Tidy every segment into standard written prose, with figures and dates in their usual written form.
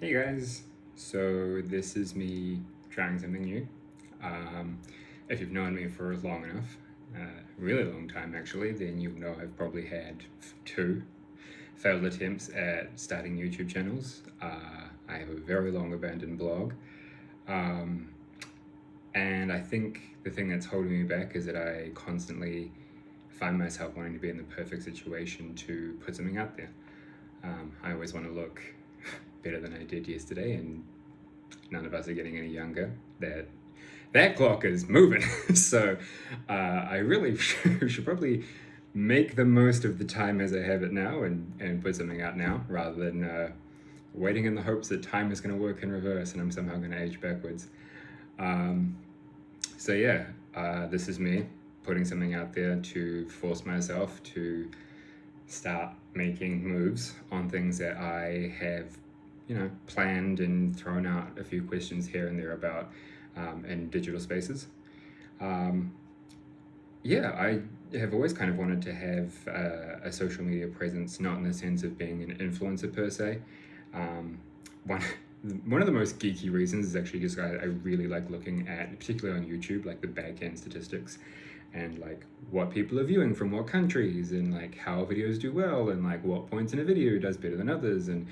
Hey guys, so this is me trying something new. If you've known me for long enough, really long time actually, then you'll know I've probably had two failed attempts at starting YouTube channels. I have a very long abandoned blog, um, and I think the thing that's holding me back is that I constantly find myself wanting to be in the perfect situation to put something out there. I always want to look better than I did yesterday, and none of us are getting any younger. That clock is moving. So I really should probably make the most of the time as I have it now and put something out now rather than waiting in the hopes that time is going to work in reverse and I'm somehow going to age backwards. Um, so yeah, this is me putting something out there to force myself to start making moves on things that I have, planned and thrown out a few questions here and there about in digital spaces. Um, yeah, I have always kind of wanted to have a social media presence, not in the sense of being an influencer per se. Um, one one of the most geeky reasons is actually just I really like looking at, particularly on YouTube, like the back end statistics and like what people are viewing from what countries and like how videos do well and like what points in a video does better than others and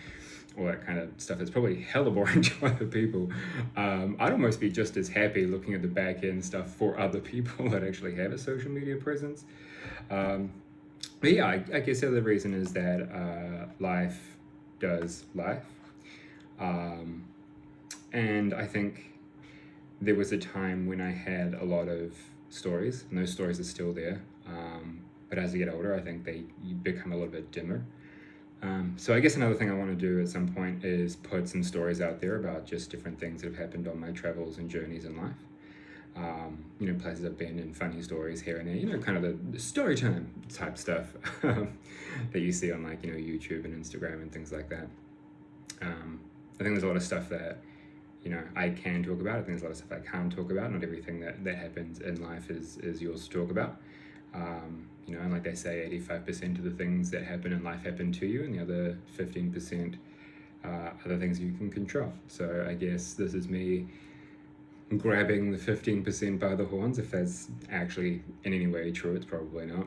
all that kind of stuff. It's probably hella boring to other people. I'd almost be just as happy looking at the back end stuff for other people that actually have a social media presence. Um, but yeah, I guess the other reason is that life does life. Um, and I think there was a time when I had a lot of stories, and those stories are still there. But as I get older, I think they become a little bit dimmer. So I guess another thing I want to do at some point is put some stories out there about just different things that have happened on my travels and journeys in life. Places I've been and funny stories here and there, kind of the story time type stuff that you see on like, YouTube and Instagram and things like that. I think there's a lot of stuff that, I can talk about. I think there's a lot of stuff I can't talk about. Not everything that happens in life is yours to talk about. And like they say, 85% of the things that happen in life happen to you, and the other 15% are the things you can control. So I guess this is me grabbing the 15% by the horns, if that's actually in any way true. It's probably not.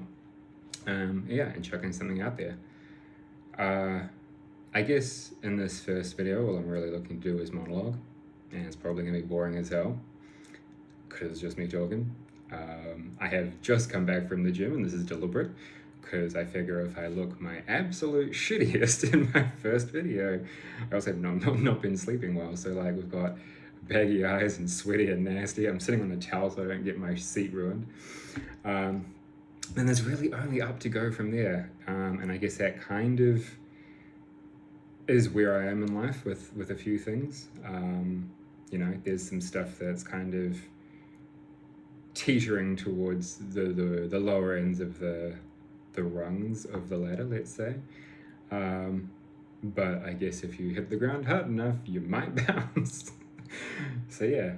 And chucking something out there. I guess in this first video, all I'm really looking to do is monologue, and it's probably going to be boring as hell because it's just me talking. I have just come back from the gym, and this is deliberate because I figure if I look my absolute shittiest in my first video, I also have not been sleeping well. So like we've got baggy eyes and sweaty and nasty. I'm sitting on a towel so I don't get my seat ruined. And there's really only up to go from there. And I guess that kind of is where I am in life with a few things. There's some stuff that's kind of teetering towards the lower ends of the rungs of the ladder, let's say. But I guess if you hit the ground hard enough, you might bounce. So yeah.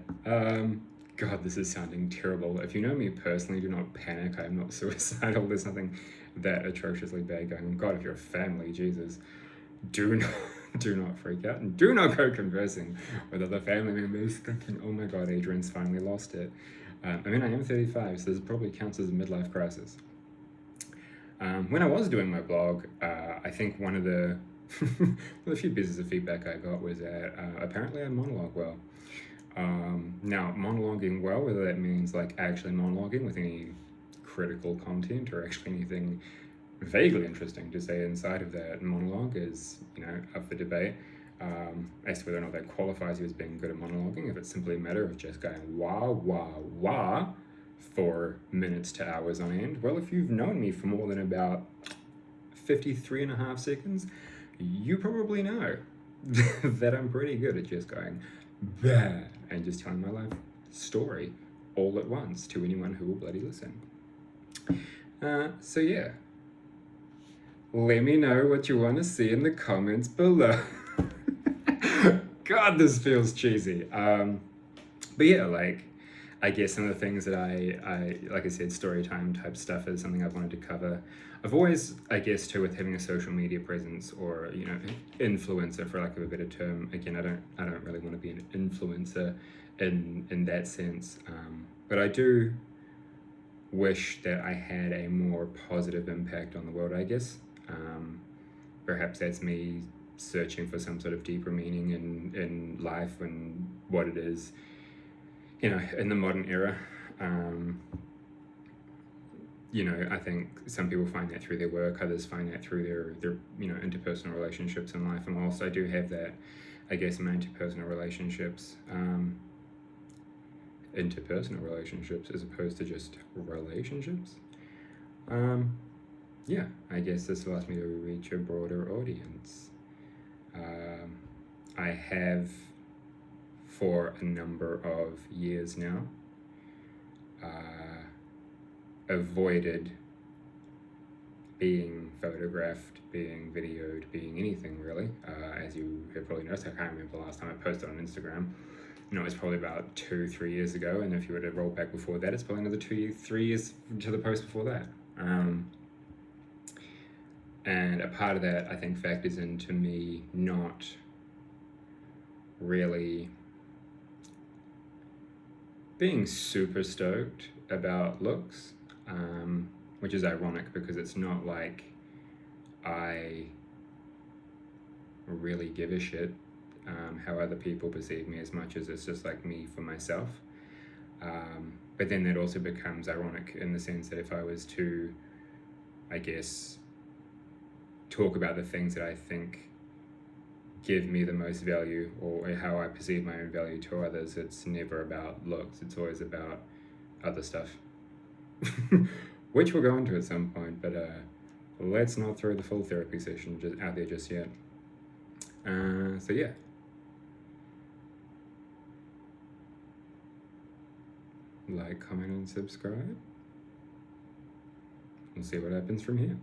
God, this is sounding terrible. If you know me personally, do not panic. I'm not suicidal. There's nothing that atrociously bad going on. God, if you're a family, Jesus, do not freak out, and do not go conversing with other family members thinking, oh my God, Adrian's finally lost it. I am 35, so this probably counts as a midlife crisis. When I was doing my blog, I think one of the few pieces of feedback I got was that apparently I monologue well. Now, monologuing well, whether that means like actually monologuing with any critical content or actually anything vaguely interesting to say inside of that monologue is, up for debate. As to whether or not that qualifies you as being good at monologuing, if it's simply a matter of just going wah, wah, wah for minutes to hours on end. Well, if you've known me for more than about 53 and a half seconds, you probably know that I'm pretty good at just going bah and just telling my life story all at once to anyone who will bloody listen. So yeah. Let me know what you want to see in the comments below. God, this feels cheesy. But yeah, like, I guess some of the things that I like I said, story time type stuff is something I've wanted to cover I've always, I guess, too, with having a social media presence or influencer, for lack of a better term. Again, I don't really want to be an influencer in that sense, but I do wish that I had a more positive impact on the world, I guess. Perhaps that's me searching for some sort of deeper meaning in life and what it is, in the modern era. I think some people find that through their work, others find that through their interpersonal relationships in life. And whilst I do have that, I guess, in my interpersonal relationships, as opposed to just relationships. Yeah, I guess this allows me to reach a broader audience. I have, for a number of years now, avoided being photographed, being videoed, being anything really. As you have probably noticed, I can't remember the last time I posted on Instagram. It's probably about 2-3 years ago, and if you were to roll back before that, it's probably another 2-3 years to the post before that. And a part of that, I think, factors into me not really being super stoked about looks, which is ironic because it's not like I really give a shit how other people perceive me, as much as it's just like me for myself. But then that also becomes ironic in the sense that if I was to, I guess, talk about the things that I think give me the most value, or how I perceive my own value to others, it's never about looks, it's always about other stuff. Which we'll go into at some point, but let's not throw the full therapy session just out there just yet. So yeah. Like, comment, and subscribe. We'll see what happens from here.